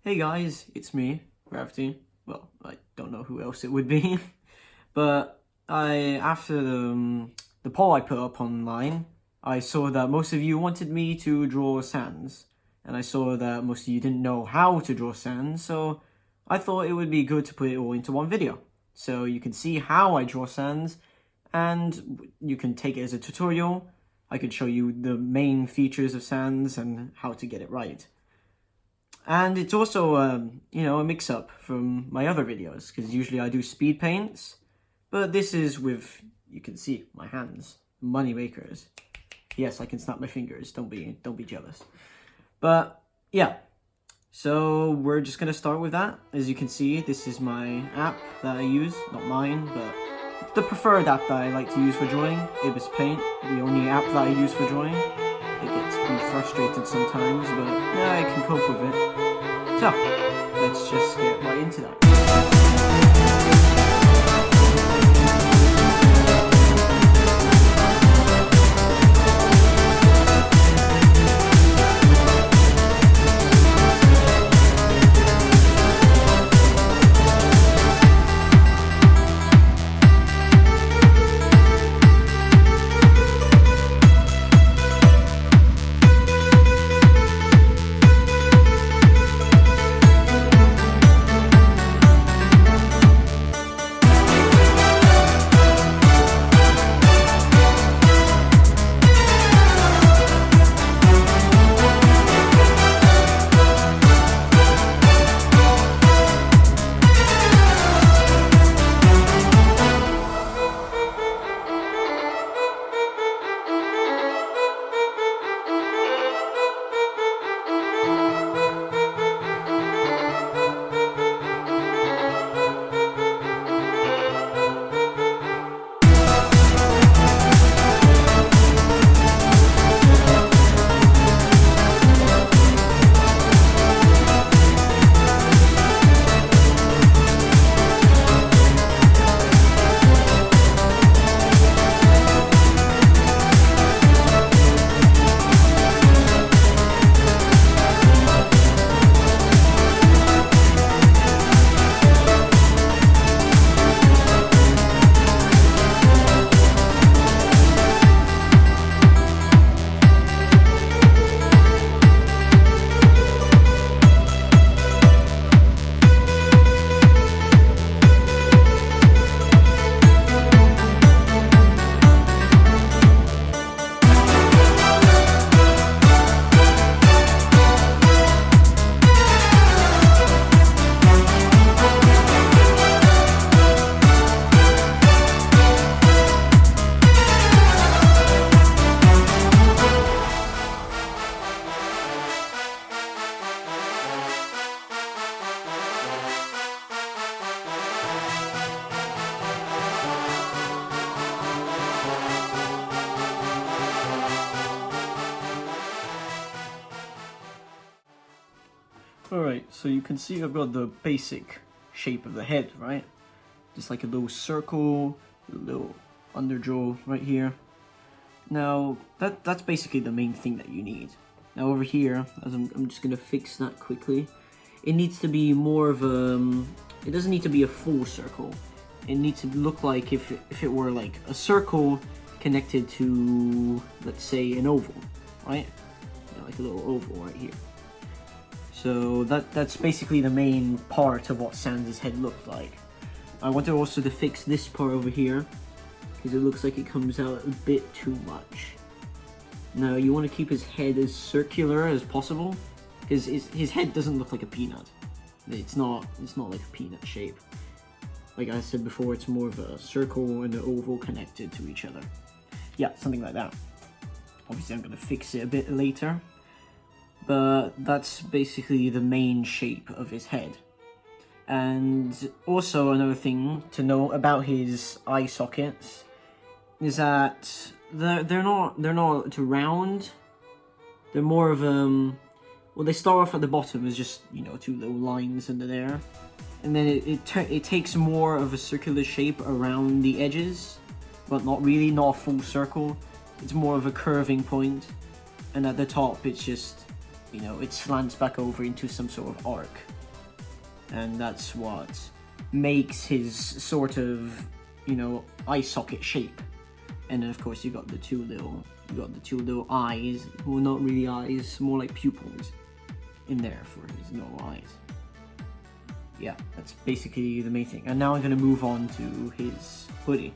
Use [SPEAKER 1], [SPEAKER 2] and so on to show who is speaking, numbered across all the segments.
[SPEAKER 1] Hey guys, it's me, Gravity. Well, I don't know who else it would be. But after the poll I put up online, I saw that most of you wanted me to draw sands. And I saw that most of you didn't know how to draw sands, so I thought it would be good to put it all into one video. So you can see how I draw sands, and you can take it as a tutorial. I could show you the main features of sands and how to get it right. And it's also, a mix-up from my other videos, because usually I do speed paints, but this is with, you can see, my hands, money makers. Yes, I can snap my fingers, don't be jealous. But, yeah, so we're just going to start with that. As you can see, this is my app that I use, not mine, but it's the preferred app that I like to use for drawing, Ibis Paint, the only app that I use for drawing. It gets me frustrated sometimes, but yeah, I can cope with it. So, let's just get right into that. Alright, so you can see I've got the basic shape of the head, right? Just like a little circle, a little underjaw right here. Now, that's basically the main thing that you need. Now over here, as I'm just going to fix that quickly, it needs to be more of a... It doesn't need to be a full circle. It needs to look like if it were like a circle connected to, let's say, an oval, right? Yeah, like a little oval right here. So that's basically the main part of what Sans' head looked like. I wanted also to fix this part over here, because it looks like it comes out a bit too much. Now you want to keep his head as circular as possible, because his head doesn't look like a peanut. It's not like a peanut shape. Like I said before, it's more of a circle and an oval connected to each other. Yeah, something like that. Obviously I'm going to fix it a bit later. But that's basically the main shape of his head. And also another thing to know about his eye sockets is that they're not round. They're more of well, they start off at the bottom as just, you know, two little lines under there, and then it takes more of a circular shape around the edges, but not a full circle. It's more of a curving point, and at the top it's just you know, it slants back over into some sort of arc. And that's what makes his sort of, you know, eye socket shape. And then of course you got the two little eyes, well, not really eyes, more like pupils in there for his normal eyes. Yeah, that's basically the main thing. And now I'm gonna move on to his hoodie.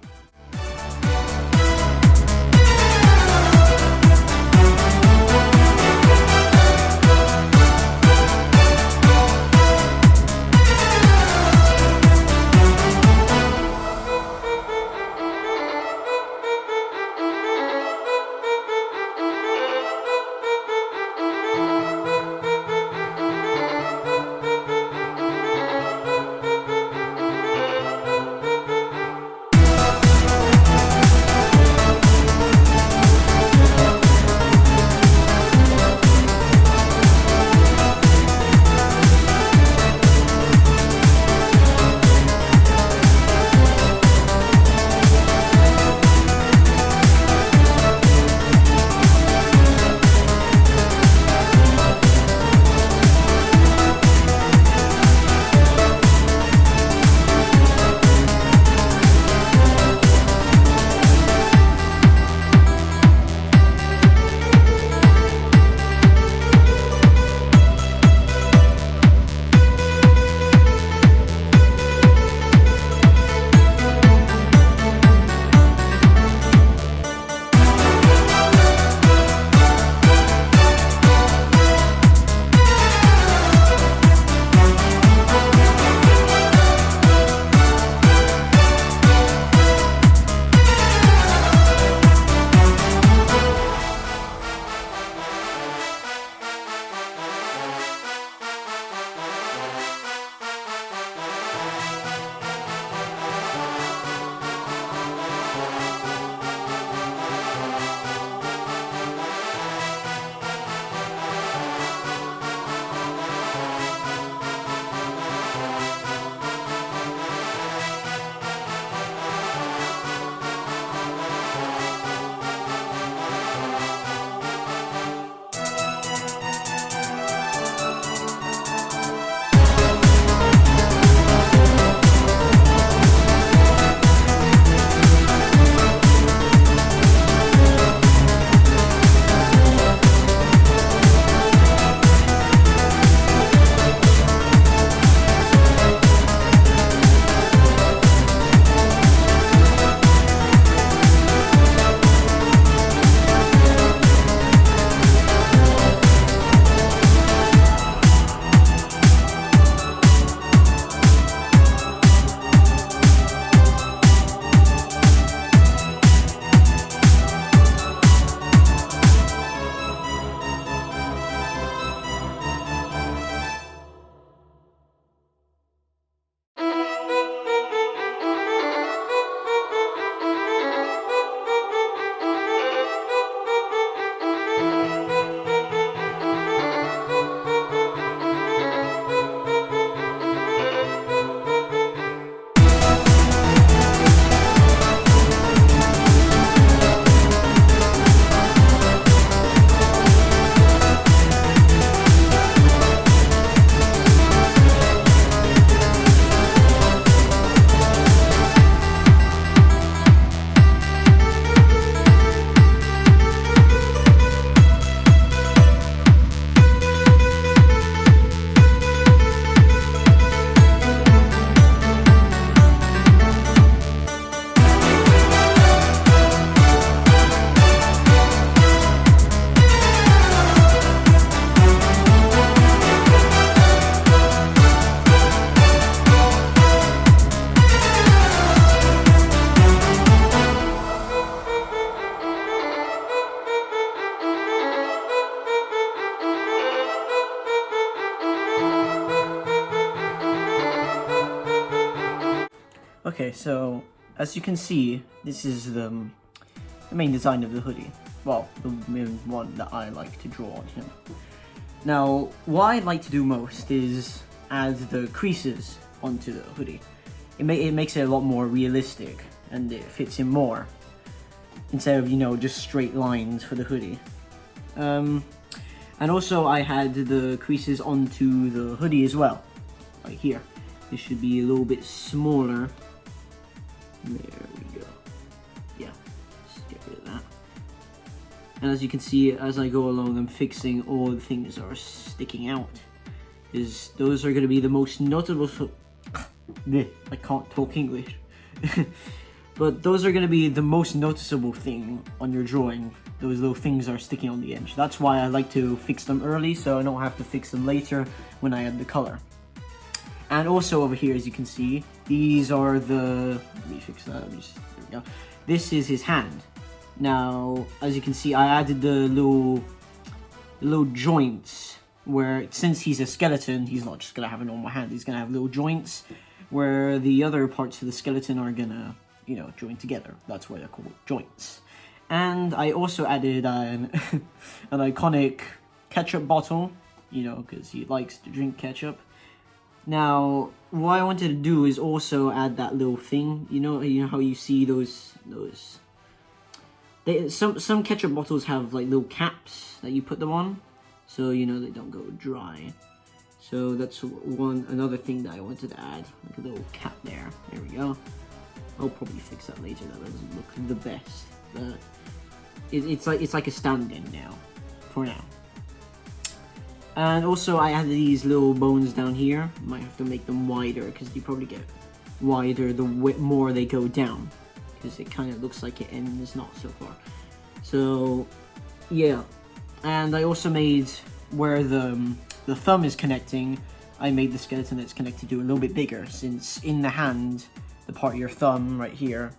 [SPEAKER 1] Okay, so as you can see, this is the main design of the hoodie. Well, the main one that I like to draw on him. Now, what I like to do most is add the creases onto the hoodie. It makes it a lot more realistic, and it fits him more, instead of, you know, just straight lines for the hoodie. And also I had the creases onto the hoodie as well, right here. This should be a little bit smaller. There we go. Yeah, just get rid of that. And as you can see, as I go along, I'm fixing all the things that are sticking out. Those are going to be the most notable. I can't talk English. But those are going to be the most noticeable thing on your drawing. Those little things are sticking on the edge. That's why I like to fix them early, so I don't have to fix them later when I add the color. And also over here, as you can see, these are the... Let me fix that. There we go. This is his hand. Now, as you can see, I added the little joints where, since he's a skeleton, he's not just gonna have a normal hand. He's gonna have little joints where the other parts of the skeleton are gonna, you know, join together. That's why they're called joints. And I also added an iconic ketchup bottle, you know, because he likes to drink ketchup. Now, what I wanted to do is also add that little thing. You know how you see those. Some ketchup bottles have like little caps that you put them on, so you know they don't go dry. So that's another thing that I wanted to add, like a little cap there. There we go. I'll probably fix that later. That doesn't look the best, but it's like a stand-in now, for now. And also I added these little bones down here. Might have to make them wider because they probably get wider the more they go down, because it kind of looks like it ends not so far. So yeah, and I also made where the thumb is connecting. I made the skeleton that's connected to a little bit bigger, since in the hand, the part of your thumb right here,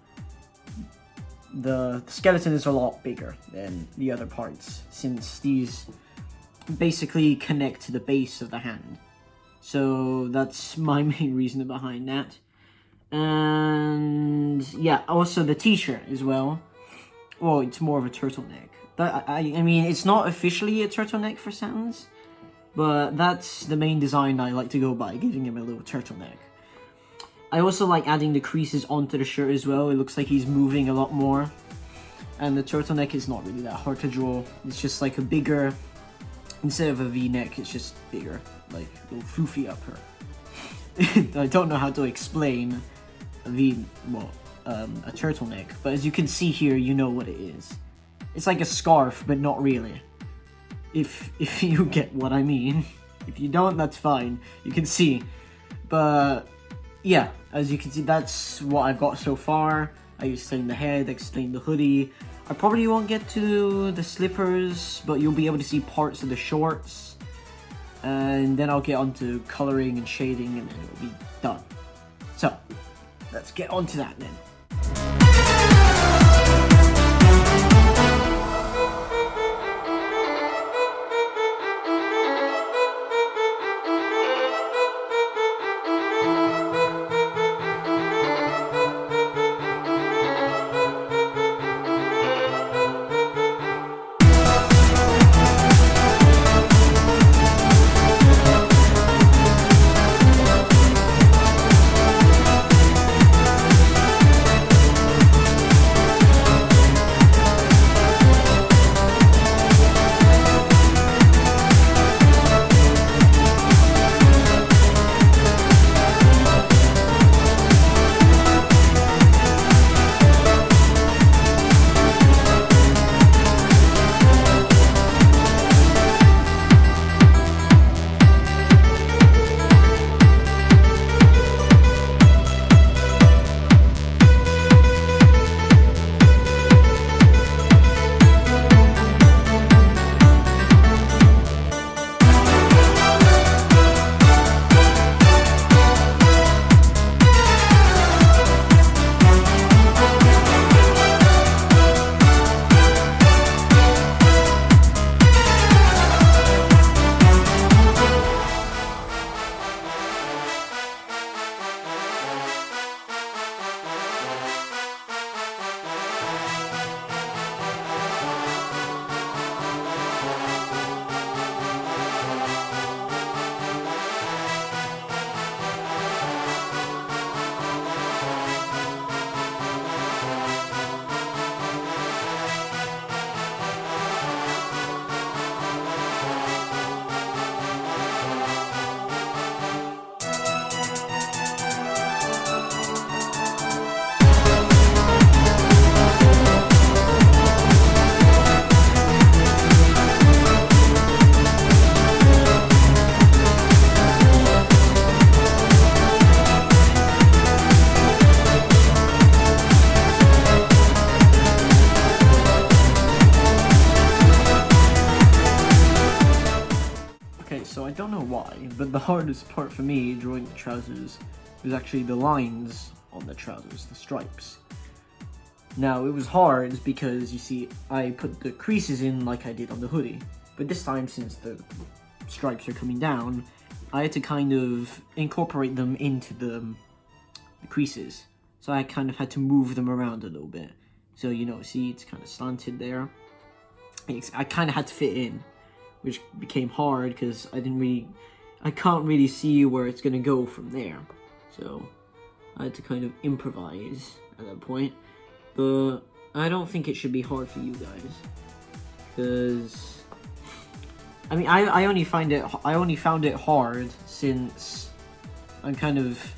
[SPEAKER 1] the skeleton is a lot bigger than the other parts, since these basically connect to the base of the hand. So that's my main reason behind that. And yeah, also the t-shirt as well. Well, it's more of a turtleneck. I mean, it's not officially a turtleneck for Sans, but that's the main design I like to go by, giving him a little turtleneck. I also like adding the creases onto the shirt as well. It looks like he's moving a lot more. And the turtleneck is not really that hard to draw. It's just like a bigger, instead of a V-neck, it's just bigger, like a little floofy upper. I don't know how to explain a turtleneck, but as you can see here, you know what it is. It's like a scarf, but not really. If you get what I mean. If you don't, that's fine. You can see. But yeah, as you can see, that's what I've got so far. I explained the head, explained the hoodie. I probably won't get to the slippers, but you'll be able to see parts of the shorts. And then I'll get onto coloring and shading, and then it'll be done. So, let's get onto that then. hardest part for me drawing the trousers was actually the lines on the trousers, the stripes. Now, it was hard because, you see, I put the creases in like I did on the hoodie, but this time, since the stripes are coming down, I had to kind of incorporate them into the creases. So I kind of had to move them around a little bit. So, you know, see, it's kind of slanted there. I kind of had to fit in, which became hard because I can't really see where it's going to go from there. So I had to kind of improvise at that point. But I don't think it should be hard for you guys, because I mean, I only found it hard since I'm kind of,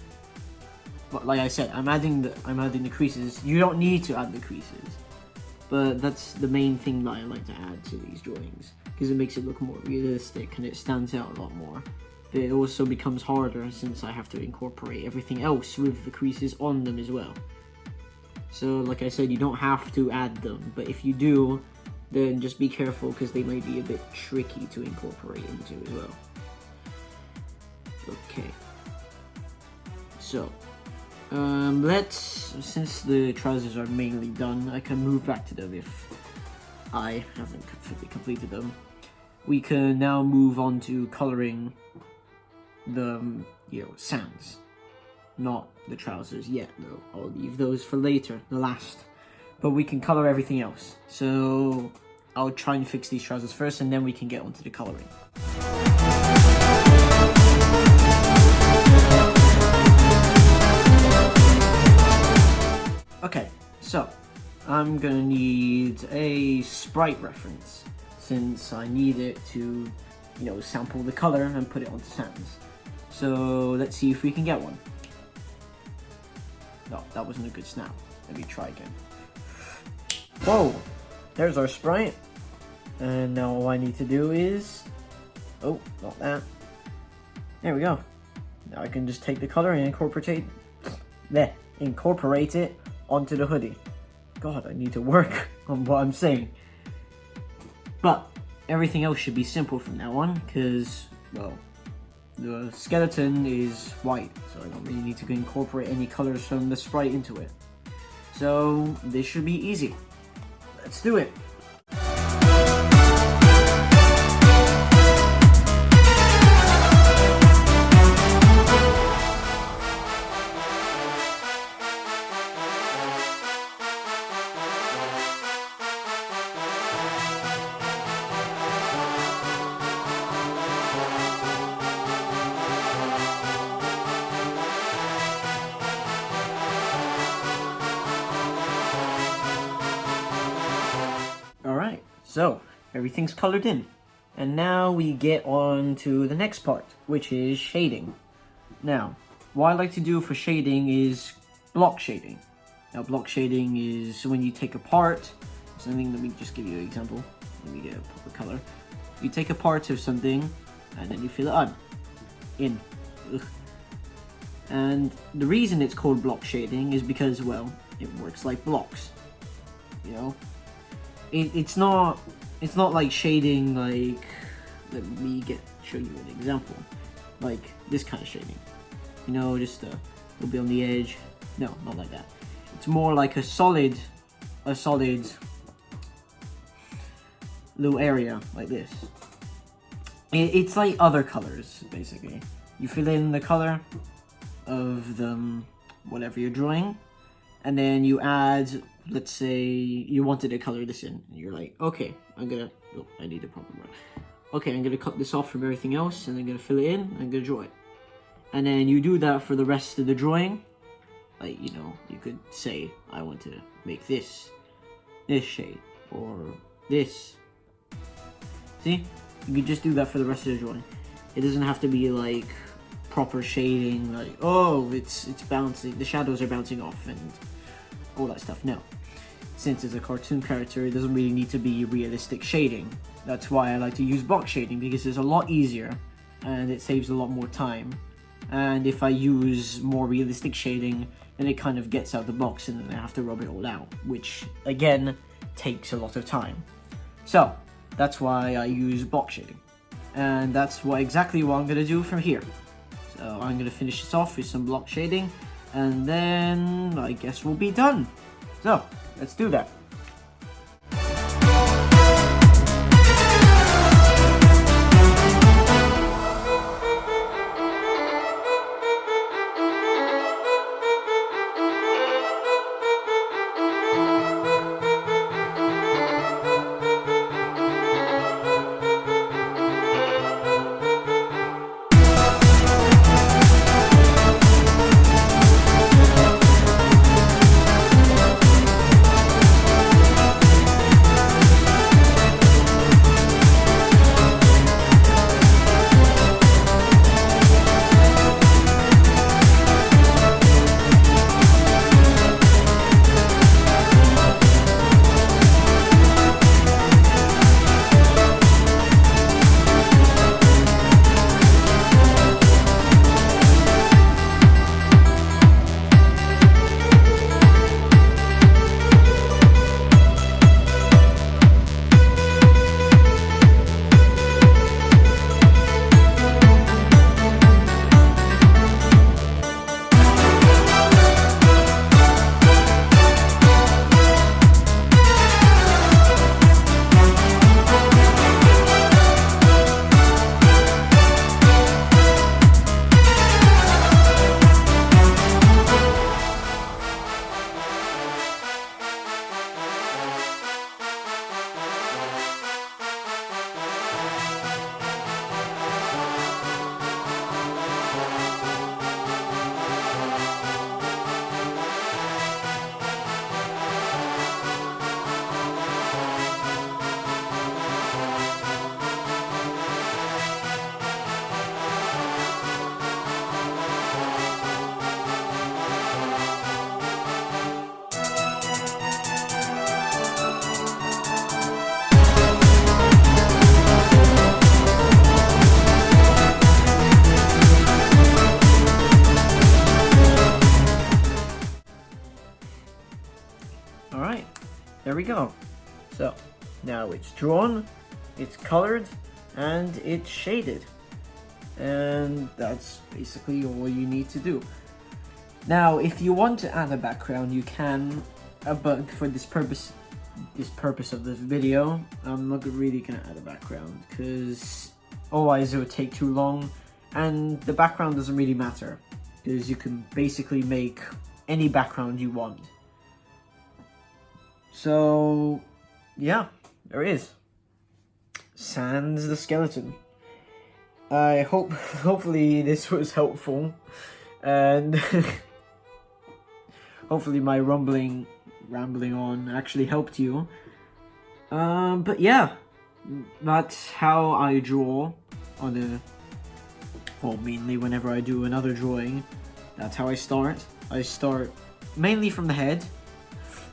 [SPEAKER 1] like I said, I'm adding the creases. You don't need to add the creases, but that's the main thing that I like to add to these drawings, because it makes it look more realistic and it stands out a lot more. But it also becomes harder since I have to incorporate everything else with the creases on them as well. So, like I said, you don't have to add them, but if you do, then just be careful because they might be a bit tricky to incorporate into as well. Okay. So, since the trousers are mainly done, I can move back to them if I haven't fully completed them. We can now move on to coloring the, sands. Not the trousers yet, though. I'll leave those for later, the last. But we can color everything else. So I'll try and fix these trousers first, and then we can get onto the coloring. Okay, so I'm gonna need a sprite reference, since I need it to, sample the color and put it onto sands. So let's see if we can get one. No, that wasn't a good snap. Let me try again. Whoa! There's our sprite. And now all I need to do is... Oh, not that. There we go. Now I can just take the color and incorporate it onto the hoodie. God, I need to work on what I'm saying. But everything else should be simple from now on, because, well, the skeleton is white, so I don't really need to incorporate any colors from the sprite into it. So this should be easy. Let's do it. Alright, so everything's colored in. And now we get on to the next part, which is shading. Now, what I like to do for shading is block shading. Now, block shading is when you take a part, something, let me just give you an example. Let me get a proper color. You take a part of something, and then you fill it in. Ugh. And the reason it's called block shading is because, well, it works like blocks. It's not like shading like, let me show you an example, like this kind of shading, just a little bit on the edge. No, not like that. It's more like a solid little area like this. It's like other colors, basically. You fill in the color of the whatever you're drawing, and then you add, let's say you wanted to color this in, and you're like, okay, I need a proper brush. Okay, I'm gonna cut this off from everything else, and I'm gonna fill it in, and I'm gonna draw it. And then you do that for the rest of the drawing. Like, you could say, I want to make this shade, or this. See? You could just do that for the rest of the drawing. It doesn't have to be like proper shading, like, oh, it's bouncing, the shadows are bouncing off, and all that stuff. No. Since it's a cartoon character, it doesn't really need to be realistic shading. That's why I like to use box shading, because it's a lot easier, and it saves a lot more time. And if I use more realistic shading, then it kind of gets out the box, and then I have to rub it all out, which, again, takes a lot of time. So, that's why I use box shading. And that's exactly what I'm going to do from here. I'm gonna finish this off with some block shading, and then I guess we'll be done. So let's do that. Alright, there we go. So, now it's drawn, it's colored, and it's shaded. And that's basically all you need to do. Now, if you want to add a background, you can, but for this purpose of this video, I'm not really gonna add a background, because otherwise it would take too long, and the background doesn't really matter, because you can basically make any background you want. So, yeah, there it is. Sans the skeleton. I hopefully this was helpful, and hopefully my rambling on actually helped you. But yeah, that's how I draw on well, mainly whenever I do another drawing, that's how I start. I start mainly from the head,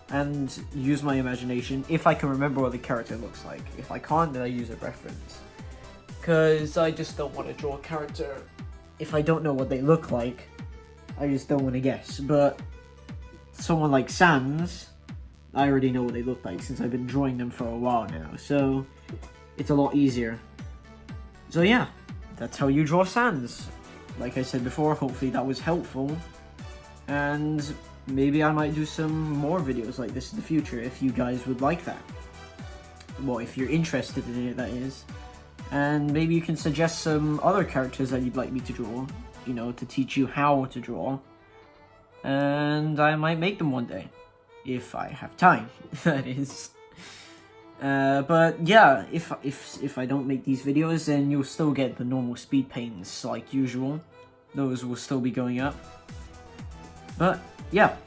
[SPEAKER 1] and use my imagination if I can remember what the character looks like. If I can't, then I use a reference. Because I just don't want to draw a character if I don't know what they look like. I just don't want to guess. But someone like Sans, I already know what they look like since I've been drawing them for a while now. So it's a lot easier. So yeah, that's how you draw Sans. Like I said before, hopefully that was helpful. And maybe I might do some more videos like this in the future if you guys would like that. Well, if you're interested in it, that is. And maybe you can suggest some other characters that you'd like me to draw, you know, to teach you how to draw. And I might make them one day, if I have time, that is. But yeah, if I don't make these videos, then you'll still get the normal speed paints like usual. Those will still be going up. But yeah,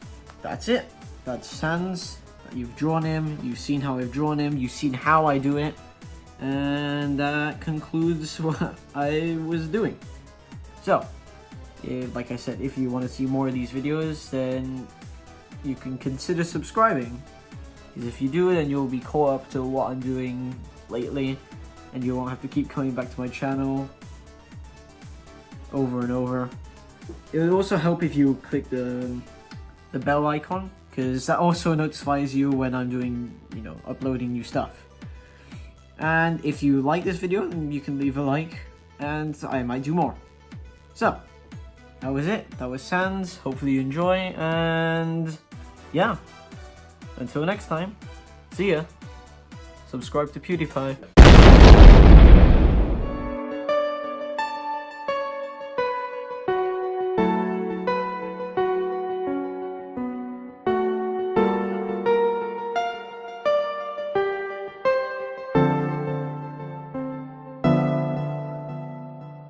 [SPEAKER 1] that's it. That's Sans. You've drawn him, you've seen how I've drawn him, you've seen how I do it, and that concludes what I was doing. So, like I said, if you want to see more of these videos, then you can consider subscribing, because if you do, then you'll be caught up to what I'm doing lately, and you won't have to keep coming back to my channel over and over. It would also help if you click the bell icon, because that also notifies you when I'm doing, you know, uploading new stuff. And if you like this video, then you can leave a like, and I might do more. So, that was it. That was Sans. Hopefully you enjoy, and yeah, until next time, see ya. Subscribe to PewDiePie.